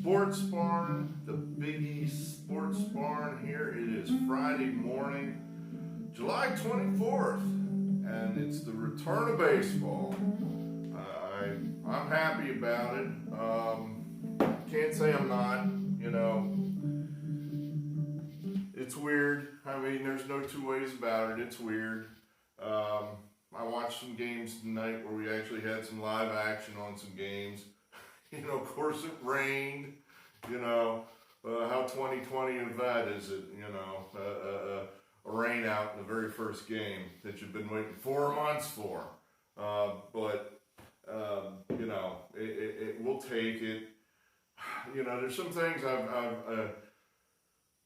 Sports Barn, the Big East Sports Barn here. It is Friday morning, July 24th, and it's the return of baseball. I'm happy about it. Can't say I'm not, It's weird. I mean, there's no two ways about it. It's weird. I watched some games tonight where we actually had some live action on some games. Of course it rained, how 2020 of that is it, a rain out in the very first game that you've been waiting 4 months for. We'll take it. There's some things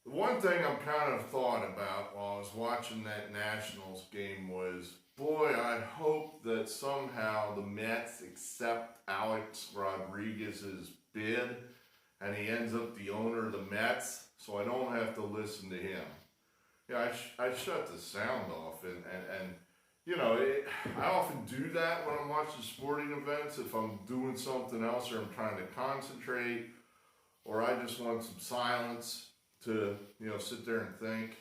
one thing I've kind of thought about while I was watching that Nationals game was, boy, I hope that somehow the Mets accept Alex Rodriguez's bid and he ends up the owner of the Mets, so I don't have to listen to him. I shut the sound off, and I often do that when I'm watching sporting events. If I'm doing something else or I'm trying to concentrate, or I just want some silence to sit there and think.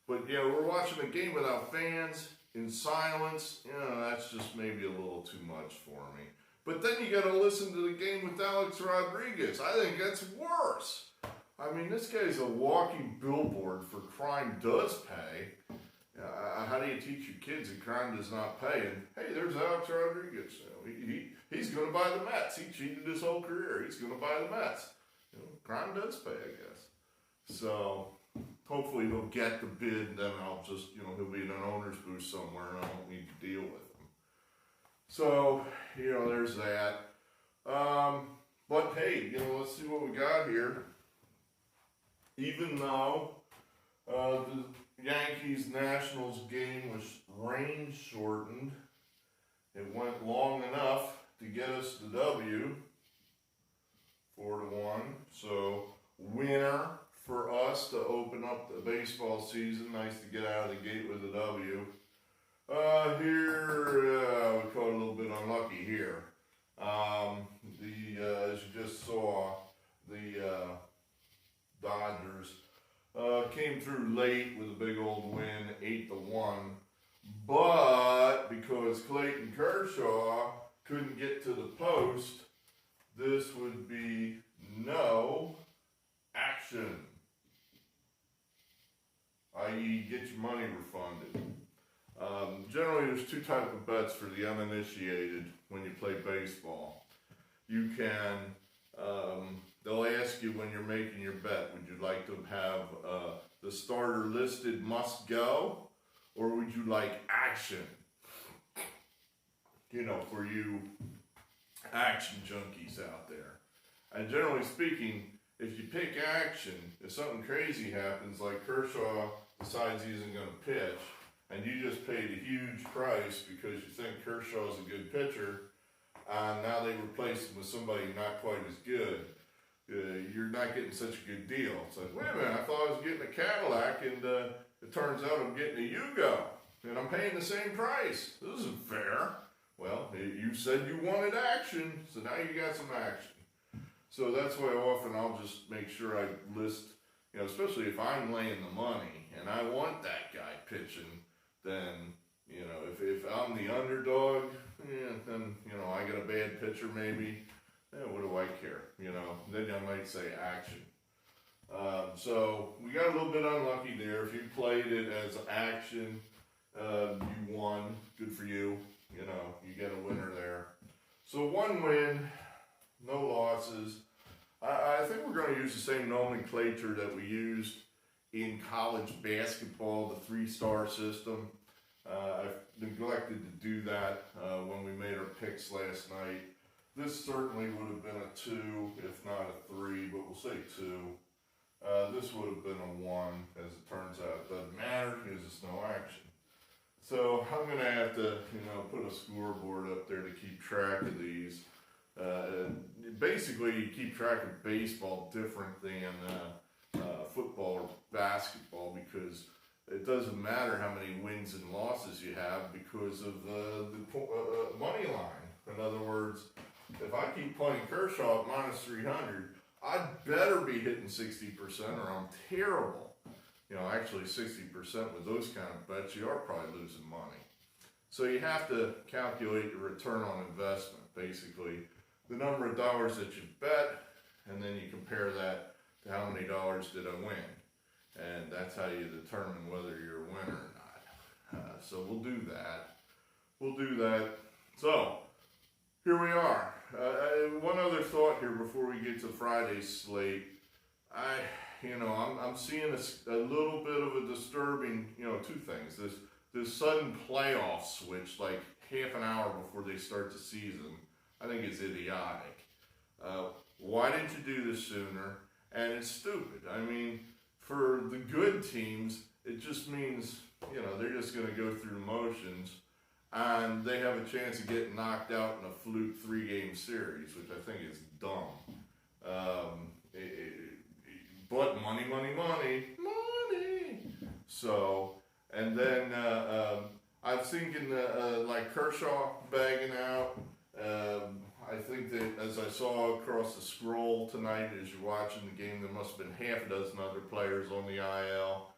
But we're watching a game without fans, in silence. That's just maybe a little too much for me. But then you got to listen to the game with Alex Rodriguez. I think that's worse. I mean, this guy's a walking billboard for crime does pay. How do you teach your kids that crime does not pay? And hey, there's Alex Rodriguez. He's going to buy the Mets. He cheated his whole career. He's going to buy the Mets. Crime does pay, I guess. So hopefully he'll get the bid, and then I'll just, he'll be in an owner's booth somewhere, and I won't need to deal with him. So, there's that. But hey, let's see what we got here. Even though the Yankees-Nationals game was rain shortened, it went long enough to get us the W, 4-1. So winner for us to open up the baseball season. Nice to get out of the gate with a W. We caught a little bit unlucky here. As you just saw, the Dodgers came through late with a big old win, 8-1. But because Clayton Kershaw couldn't get to the post, this would be no action, i.e. get your money refunded. Generally, there's two types of bets for the uninitiated when you play baseball. You can, they'll ask you when you're making your bet, would you like to have the starter listed must go, or would you like action? For you action junkies out there. And generally speaking, if you pick action, if something crazy happens, like Kershaw decides he isn't going to pitch, and you just paid a huge price because you think Kershaw's a good pitcher, and now they replace him with somebody not quite as good, you're not getting such a good deal. It's like, wait a minute, I thought I was getting a Cadillac, and it turns out I'm getting a Yugo, and I'm paying the same price. This isn't fair. Well, you said you wanted action, so now you got some action. So that's why often I'll just make sure I list, especially if I'm laying the money and I want that guy pitching, then, if I'm the underdog, then, I got a bad pitcher maybe, what do I care, then I might say action. So we got a little bit unlucky there. If you played it as action, you won, good for you, you get a winner there. So one win, no losses. I think we're going to use the same nomenclature that we used in college basketball, the 3-star system. I've neglected to do that when we made our picks last night. This certainly would have been a 2, if not a 3, but we'll say 2. This would have been a 1, as it turns out. It doesn't matter because it's no action. So I'm going to have to, put a scoreboard up there to keep track of these. Basically, you keep track of baseball different than football or basketball, because it doesn't matter how many wins and losses you have because of the money line. In other words, if I keep playing Kershaw at minus 300, I'd better be hitting 60% or I'm terrible. You know, actually 60% with those kind of bets, you are probably losing money. So you have to calculate your return on investment, basically the number of dollars that you bet, and then you compare that to how many dollars did I win. And that's how you determine whether you're a winner or not. So we'll do that. So here we are. One other thought here before we get to Friday's slate. I'm seeing a little bit of a disturbing, two things. This sudden playoff switch, like half an hour before they start the season, I think is idiotic. Why didn't you do this sooner? And it's stupid. I mean, for the good teams, it just means, they're just going to go through the motions, and they have a chance of getting knocked out in a fluke 3-game series, which I think is dumb. But money. So, and then I'm thinking like Kershaw bagging out. I think that as I saw across the scroll tonight as you're watching the game, there must have been half a dozen other players on the IL.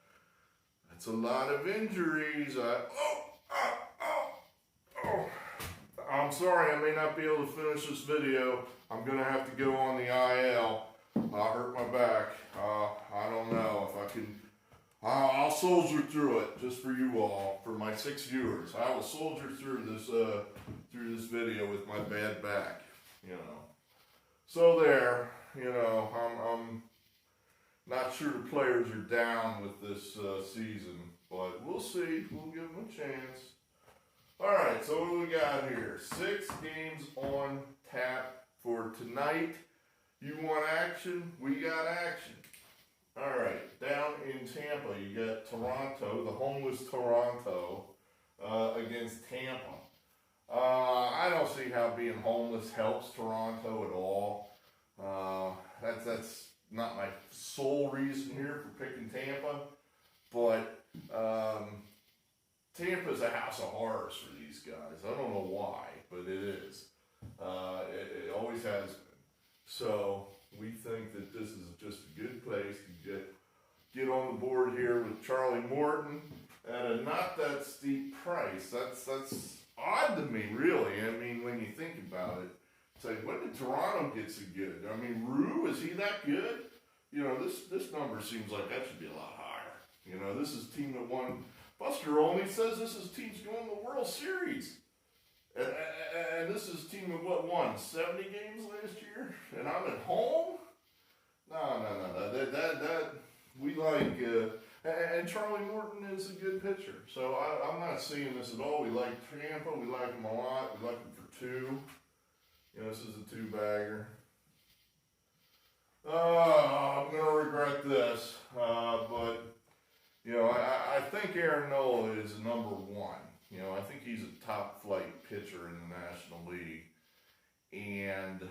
That's a lot of injuries. I'm sorry, I may not be able to finish this video. I'm going to have to go on the IL. I hurt my back. I don't know if I can. I'll soldier through it just for you all, for my 6 viewers. I will soldier through this video with my bad back, So there, I'm not sure the players are down with this season, but we'll see. We'll give them a chance. All right, so what do we got here? 6 games on tap for tonight. You want action? We got action. All right, down in Tampa, you got Toronto, the homeless Toronto, against Tampa. I don't see how being homeless helps Toronto at all. That's not my sole reason here for picking Tampa, but Tampa's a house of horrors for these guys. I don't know why, but it is. It always has been. So we think that this is just a good place to get on the board here with Charlie Morton at a not that steep price. That's odd to me, really. I mean, when you think about it, it's like, when did Toronto get so good? I mean, Rue, is he that good? This number seems like that should be a lot higher. This is a team that won. Buster only says this is teams going to the World Series. And this is a team of what, won 70 games last year? And I'm at home? No. That we like, and Charlie Morton is a good pitcher. So I'm not seeing this at all. We like Tampa. We like him a lot. We like him for 2. This is a 2-bagger. I'm going to regret this. But, I think Aaron Nola is number 1. I think he's a top flight pitcher in the National League. And,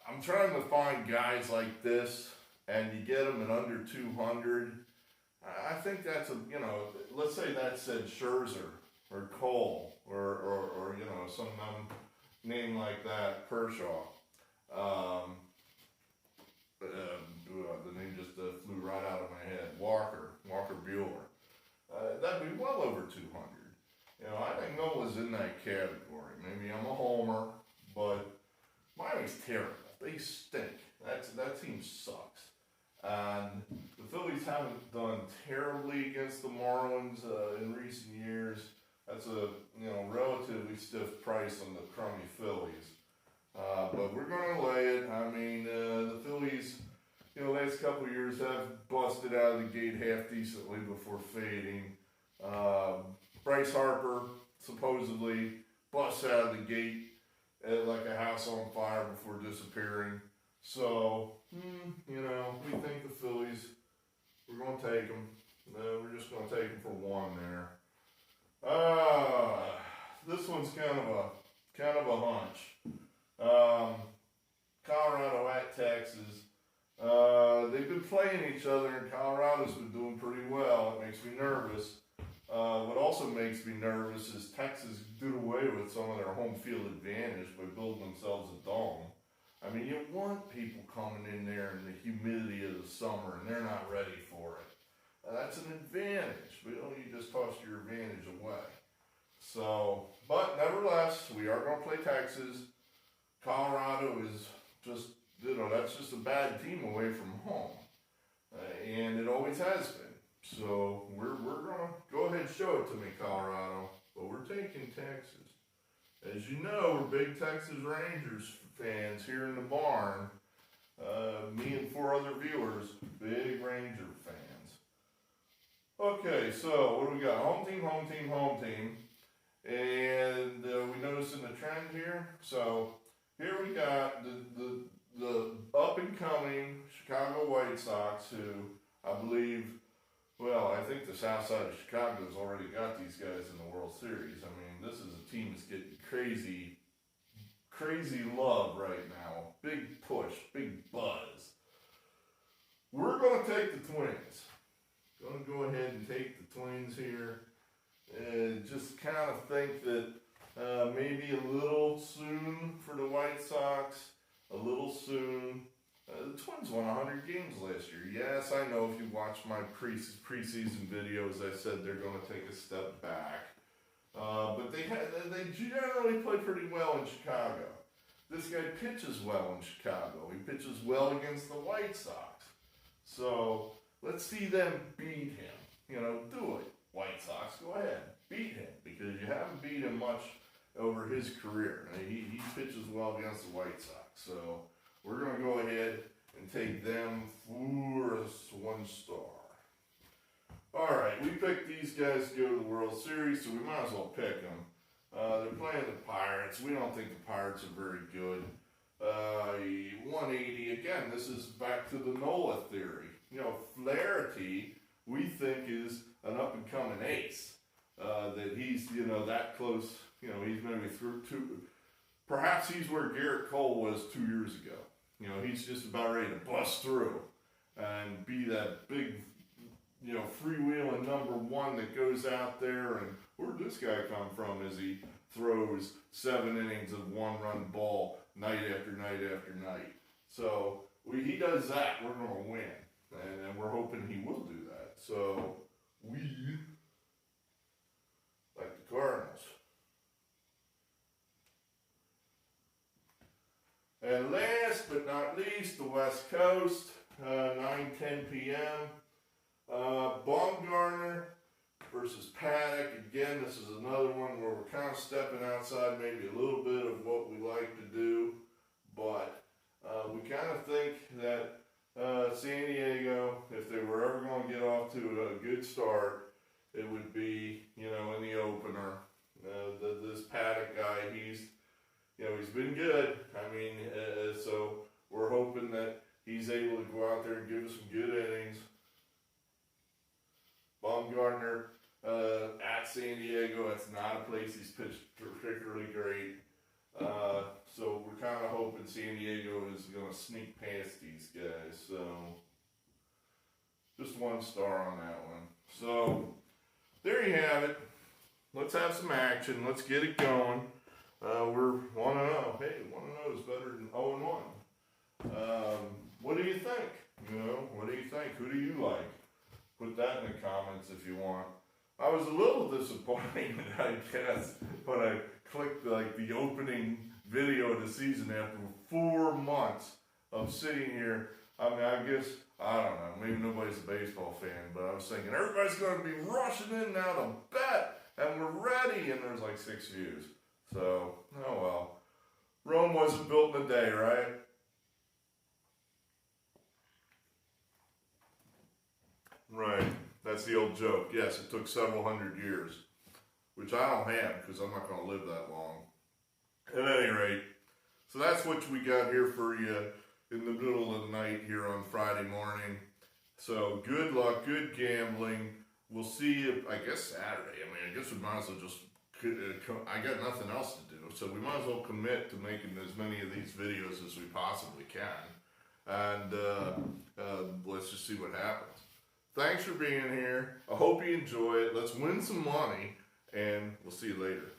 I'm trying to find guys like this, and you get them at under 200. I think that's let's say that said Scherzer or Cole or some name like that, Kershaw. The name just flew right out of my head. Walker Buehler. That'd be well over 200. I think Nola's in that category. Maybe I'm a homer, but Miami's terrible. They stink. That team sucks. And the Phillies haven't done terribly against the Marlins in recent years. That's a relatively stiff price on the crummy Phillies. But we're going to lay it. I mean, the Phillies, last couple of years have busted out of the gate half decently before fading. Bryce Harper supposedly busts out of the gate like a house on fire before disappearing. So, we think the Phillies, we're going to take them. We're just going to take them for 1 there. This one's kind of a hunch. Colorado at Texas. They've been playing each other, and Colorado's been doing pretty well. It makes me nervous. What also makes me nervous is Texas did away with some of their home field advantage by building themselves a dome. I mean, you want people coming in there in the humidity of the summer and they're not ready for it. That's an advantage. But you just toss your advantage away. So, but nevertheless, we are going to play Texas. Colorado is just, that's just a bad team away from home. And it always has been. So we're going to go ahead and show it to me, Colorado. But we're taking Texas. As you know, we're big Texas Rangers fans here in the barn. Me and 4 other viewers, big Ranger fans. Okay, so what do we got? Home team, home team, home team. And we noticing the trend here. So here we got the up-and-coming Chicago White Sox, who I believe, well, I think the south side of Chicago's already got these guys in the World Series. I mean, this is a team that's getting crazy love right now. Big push, big buzz. We're going to take the Twins. Going to go ahead and take the Twins here. Just kind of think that maybe a little soon for the White Sox. A little soon. The Twins won 100 games last year. Yes, I know if you watch my preseason videos, I said they're going to take a step back. But they generally play pretty well in Chicago. This guy pitches well in Chicago. He pitches well against the White Sox. So let's see them beat him. Do it. White Sox, go ahead. Beat him, because you haven't beat him much over his career. He pitches well against the White Sox. So we're going to go ahead and take them for a 1 star. All right, we picked these guys to go to the World Series, so we might as well pick them. They're playing the Pirates. We don't think the Pirates are very good. 180, again, this is back to the Nola theory. Flaherty, we think, is an up-and-coming ace. That he's, that close, he's maybe through two. Perhaps he's where Garrett Cole was 2 years ago. He's just about ready to bust through and be that big, freewheeling number 1 that goes out there. And where'd this guy come from as he throws 7 innings of 1-run ball night after night after night? So he does that, we're going to win. And we're hoping he will do that. So we, like the Cardinals. And last but not least, the West Coast, 9:10 p.m. Baumgartner versus Paddock. Again, this is another one where we're kind of stepping outside maybe a little bit of what we like to do. But we kind of think that San Diego, if they were ever going to get off to a good start, it would be, in the opener. This Paddock guy, he's been good. I mean, so we're hoping that he's able to go out there and give us some good innings. Baumgartner at San Diego, that's not a place he's pitched particularly great. So we're kind of hoping San Diego is going to sneak past these guys. So just 1 star on that one. So there you have it. Let's have some action. Let's get it going. We're 1-0. Hey, 1-0 is better than 0-1. What do you think? What do you think? Who do you like? Put that in the comments if you want. I was a little disappointed, I guess, when I clicked the opening video of the season after 4 months of sitting here. I mean, I guess, I don't know, maybe nobody's a baseball fan, but I was thinking everybody's going to be rushing in now to bet, and we're ready, and there's 6 views. So, oh well. Rome wasn't built in a day, right? Right. That's the old joke. Yes, it took several hundred years, which I don't have because I'm not going to live that long. At any rate, so that's what we got here for you in the middle of the night here on Friday morning. So good luck, good gambling. We'll see you, I guess, Saturday. I mean, I guess we might as well just, I got nothing else to do, so we might as well commit to making as many of these videos as we possibly can. And let's just see what happens. Thanks for being here. I hope you enjoy it. Let's win some money, and we'll see you later.